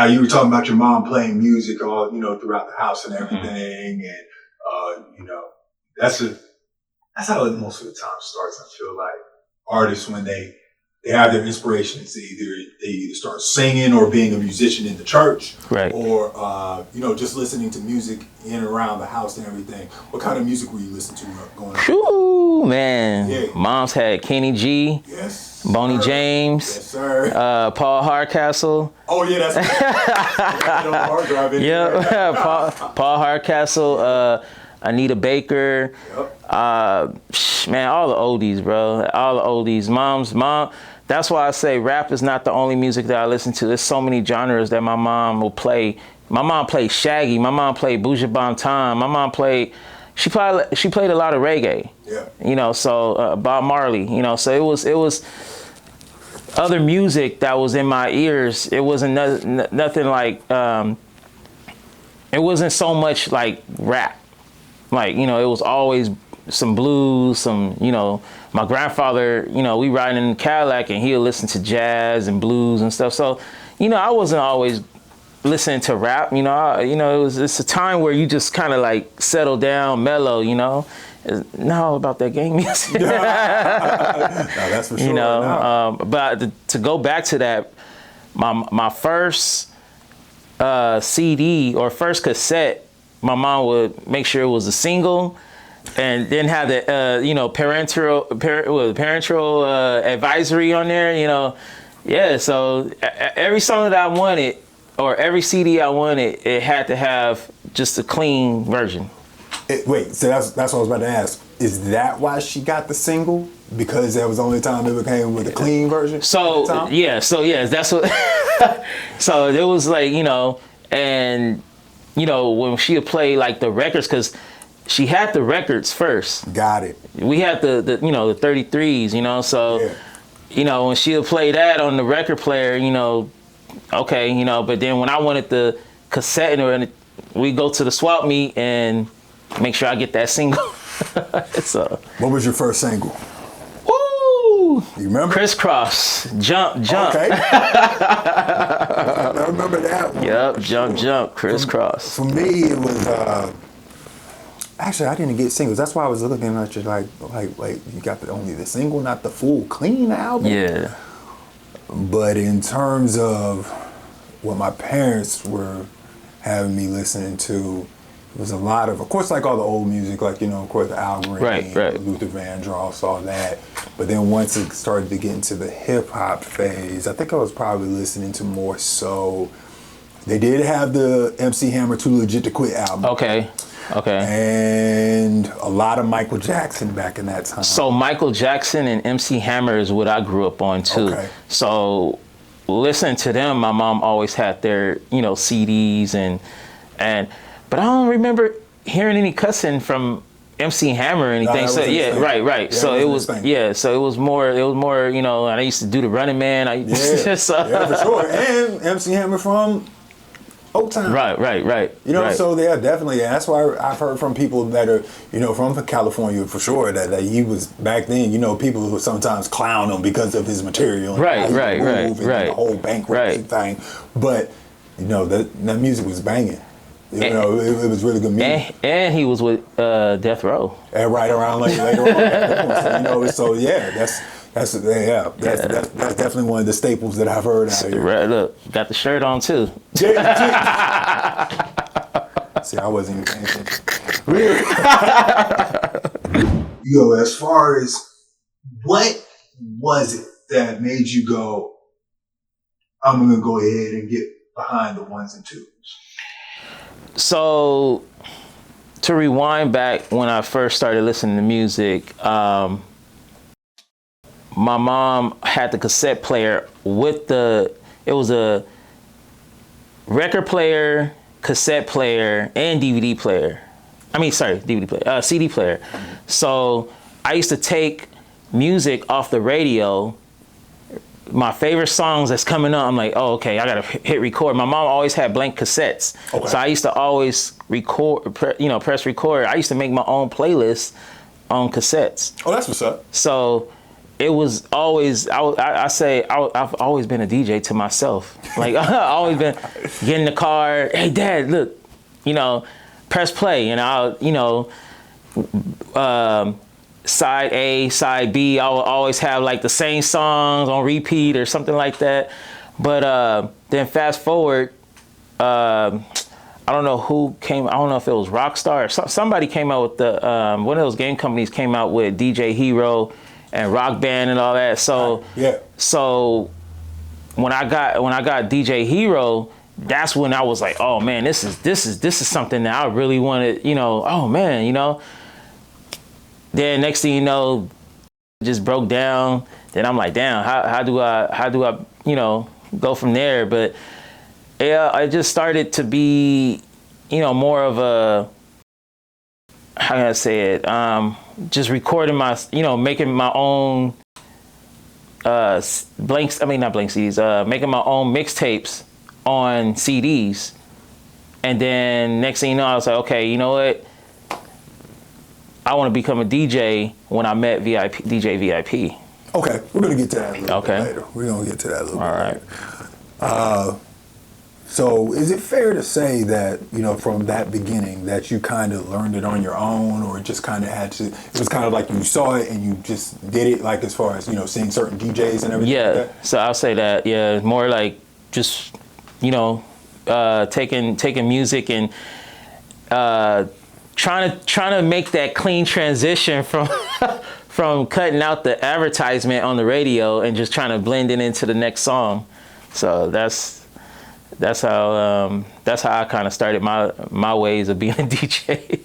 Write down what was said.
Now you were talking about your mom playing music all, throughout the house and everything. And, that's how it most of the time starts. I feel like artists, when they have their inspirations, they either start singing or being a musician in the church, right? Or just listening to music in and around the house and everything. What kind of music were you listening to going on? Ooh, man, yeah. Mom's had Kenny G, yes, Boney sir. James, yes, sir. Paul Hardcastle. Oh yeah, that's on the hard drive. Yeah, Paul Hardcastle. Anita Baker, man, all the oldies, bro, all the oldies. Mom. That's why I say rap is not the only music that I listen to. There's so many genres that my mom will play. My mom played Shaggy. My mom played Buju Banton. My mom played. She played a lot of reggae. Yeah. So Bob Marley. So it was other music that was in my ears. It wasn't nothing like. It wasn't so much like rap. Like, it was always some blues, some, my grandfather, we riding in the Cadillac and he'll listen to jazz and blues and stuff. So, I wasn't always listening to rap, it's a time where you just kind of like settle down, mellow, It's not all about that gang music. No, that's for sure. But to go back to that, my first CD or first cassette, my mom would make sure it was a single, and then have the parental advisory on there. Yeah. So every song that I wanted or every CD I wanted, it had to have just a clean version. Wait, so that's what I was about to ask. Is that why she got the single? Because that was the only time it came with a clean version? So that's what. So it was like and. When she would play like the records, because she had the records first. Got it. We had the 33s, so, when she would play that on the record player, okay, but then when I wanted the cassette, we go to the swap meet and make sure I get that single. So. What was your first single? Woo! You remember? Crisscross, jump. Okay. I remember that one. Yep, jump, crisscross. For me, it was, actually, I didn't get singles. That's why I was looking at you like you got only the single, not the full clean album. Yeah. But in terms of what my parents were having me listening to, it was a lot of course, like all the old music, like, of course, the Al Green, right. Luther Vandross, all that. But then once it started to get into the hip hop phase, I think I was probably listening to more so. They did have the MC Hammer Too Legit to Quit album. Okay. And a lot of Michael Jackson back in that time. So Michael Jackson and MC Hammer is what I grew up on too. Okay. So listening to them, my mom always had their, CDs and but I don't remember hearing any cussing from MC Hammer or anything. So yeah, right. Yeah, so it was so it was more, and I used to do the Running Man. Yeah, for sure. And MC Hammer from Oaktown. Right. So yeah, definitely. Yeah, that's why I've heard from people that are, from California for sure that he was back then, people who sometimes clown him because of his material. And Right. The whole bankruptcy thing. But, that music was banging. It was really good music. And he was with Death Row. And right around later on. So yeah, that's definitely one of the staples that I've heard out here. Look, got the shirt on too. See, I wasn't even paying attention. As far as what was it that made you go, I'm gonna go ahead and get behind the ones and twos? So, to rewind back when I first started listening to music, my mom had the cassette player with it was a record player, cassette player, and DVD player. DVD player, CD player. So I used to take music off the radio, my favorite songs that's coming up, I'm like, oh, okay, I gotta hit record. My mom always had blank cassettes. Okay. So I used to always record, press record. I used to make my own playlist on cassettes. Oh, that's what's up. So it was always, I've always been a DJ to myself. Like, I've always been get in the car, hey, Dad, look, you know, press play. And I'll, you know, side A, side B, I will always have like the same songs on repeat or something like that. But then fast forward, I don't know who came, I don't know if it was Rockstar or somebody came out with the, one of those game companies came out with DJ Hero and Rock Band and all that. So, yeah. So when I got DJ Hero, that's when I was like, oh man, this is something that I really wanted, you know, oh man, you know. Then next thing you know, just broke down. Then I'm like, damn, how do I, you know, go from there? But yeah, I just started to be, you know, more of a, how can I say it? Just recording my, you know, making my own not blank CDs, making my own mixtapes on CDs. And then next thing you know, I was like, okay, you know what? I want to become a DJ when I met DJ VIP. Okay, we're going to get to that a little bit Okay. later. We're going to get to that a little All bit right. later. So is it fair to say that, you know, from that beginning that you kind of learned it on your own, or just kind of had to, it was kind of like you saw it and you just did it, like as far as, you know, seeing certain DJs and everything Yeah, like that? so I'll say that, yeah, more like just, you know, taking music and trying to make that clean transition from from cutting out the advertisement on the radio and just trying to blend it into the next song. So that's how I kind of started my ways of being a DJ.